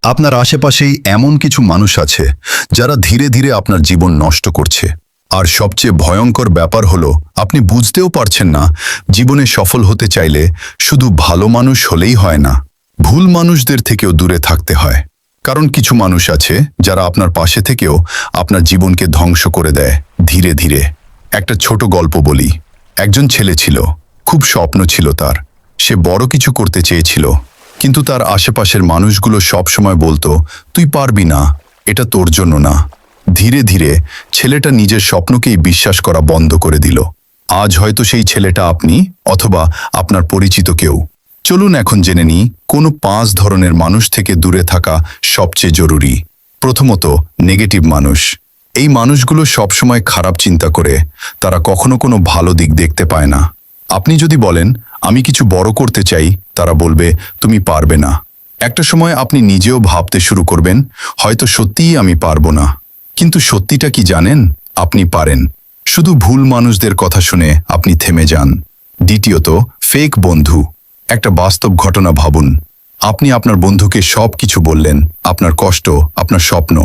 আপনার আশেপাশেই এমন কিছু মানুষ আছে যারা ধীরে ধীরে আপনার জীবন নষ্ট করছে। আর সবচেয়ে ভয়ঙ্কর ব্যাপার হলো আপনি বুঝতেও পারছেন না জীবনে সফল হতে চাইলে শুধু ভালো মানুষ হলেই হয় না, ভুল মানুষদের থেকেও দূরে থাকতে হয়। কারণ কিছু মানুষ আছে যারা আপনার পাশে থেকেও আপনার জীবনকে ধ্বংস করে দেয় ধীরে ধীরে। একটা ছোট গল্প বলি। একজন ছেলে ছিল, খুব স্বপ্ন ছিল তার। সে বড় কিছু করতে চেয়েছিল, কিন্তু তার আশেপাশের মানুষগুলো সব সময় বলতো, তুই পারবি না, এটা তোর জন্য না। ধীরে ধীরে ছেলেটা নিজের স্বপ্নকেই বিশ্বাস করা বন্ধ করে দিল। আজ হয়তো সেই ছেলেটা আপনি, অথবা আপনার পরিচিত কেউ। চলুন এখন জেনে নিই কোন 5 ধরনের মানুষ থেকে দূরে থাকা সবচেয়ে জরুরি। প্রথমত, নেগেটিভ মানুষ। এই মানুষগুলো সবসময় খারাপ চিন্তা করে, তারা কখনো কোনো ভালো দিক দেখতে পায় না। আপনি যদি বলেন, আমি কিছু বড় করতে চাই, তারা বলবে, তুমি পারবে না। একটা সময় আপনি নিজেও ভাবতে শুরু করবেন, হয়তো সত্যিই আমি পারবো না। কিন্তু সত্যিটা কি জানেন? আপনি পারেন। শুধু ভুল মানুষদের কথা শুনে আপনি থেমে যান। দ্বিতীয়ত, ফেক বন্ধু। একটা বাস্তব ঘটনা ভাবুন। আপনি আপনার বন্ধুকে সব কিছু বললেন, আপনার কষ্ট, আপনার স্বপ্ন,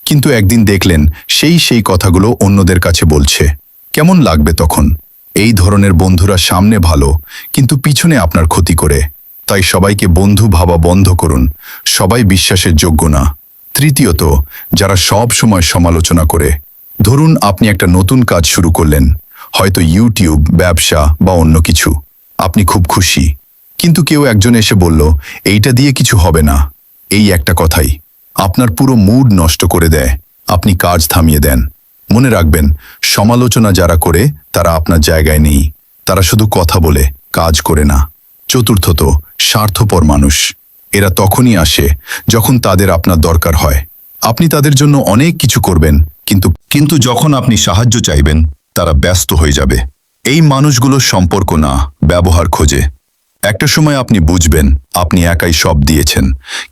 কিন্তু একদিন দেখলেন সেই কথাগুলো অন্যদের কাছে বলছে। কেমন লাগবে তখন? এই ধরনের বন্ধুরা সামনে ভালো, কিন্তু পিছনে আপনার ক্ষতি করে। তাই সবাইকে বন্ধু ভাবা বন্ধ করুন। সবাই বিশ্বাসের যোগ্য না। তৃতীয়ত, যারা সব সময় সমালোচনা করে। ধরুন আপনি একটা নতুন কাজ শুরু করলেন, হয়তো ইউটিউব, ব্যবসা বা অন্য কিছু। আপনি খুব খুশি, কিন্তু কেউ একজন এসে বলল, এইটা দিয়ে কিছু হবে না। এই একটা কথাই আপনার পুরো মুড নষ্ট করে দেয়। আপনি কাজ থামিয়ে দেন। মনে রাখবেন, সমালোচনা যারা করে তারা আপনার জায়গায় নেই। তারা শুধু কথা বলে, কাজ করে না। চতুর্থত, স্বার্থপর মানুষ। এরা তখনই আসে যখন তাদের আপনার দরকার হয়। আপনি তাদের জন্য অনেক কিছু করবেন, কিন্তু যখন আপনি সাহায্য চাইবেন, তারা ব্যস্ত হয়ে যাবে। এই মানুষগুলো সম্পর্ক না, ব্যবহার খোঁজে। একটা সময় আপনি বুঝবেন আপনি একাই সব দিয়েছেন,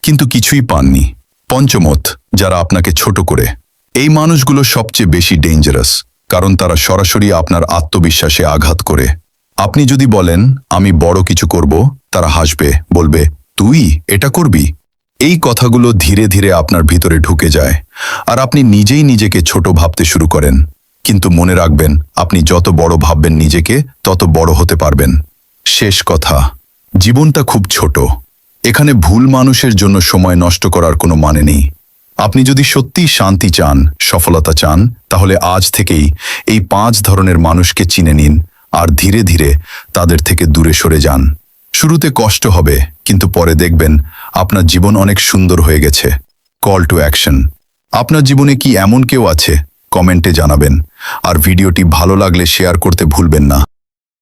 কিন্তু কিছুই পাননি। পঞ্চমত, যারা আপনাকে ছোট করে। এই মানুষগুলো সবচেয়ে বেশি ডেঞ্জারাস, কারণ তারা সরাসরি আপনার আত্মবিশ্বাসে আঘাত করে। আপনি যদি বলেন, আমি বড় কিছু করব, তারা হাসবে, বলবে, তুই এটা করবি? এই কথাগুলো ধীরে ধীরে আপনার ভিতরে ঢুকে যায়, আর আপনি নিজেই নিজেকে ছোট ভাবতে শুরু করেন। কিন্তু মনে রাখবেন, আপনি যত বড় ভাববেন নিজেকে, তত বড় হতে পারবেন। শেষ কথা, জীবনটা খুব ছোট। এখানে ভুল মানুষের জন্য সময় নষ্ট করার কোনো মানে নেই। আপনি যদি সত্যিই শান্তি চান, সফলতা চান, তাহলে আজ থেকেই এই 5 ধরনের মানুষকে চিনে নিন, আর ধীরে ধীরে তাদের থেকে দূরে সরে যান। শুরুতে কষ্ট হবে, কিন্তু পরে দেখবেন আপনার জীবন অনেক সুন্দর হয়ে গেছে। Call to action. আপনার জীবনে কি এমন কেউ আছে? কমেন্টে জানাবেন। আর ভিডিওটি ভালো লাগলে শেয়ার করতে ভুলবেন না।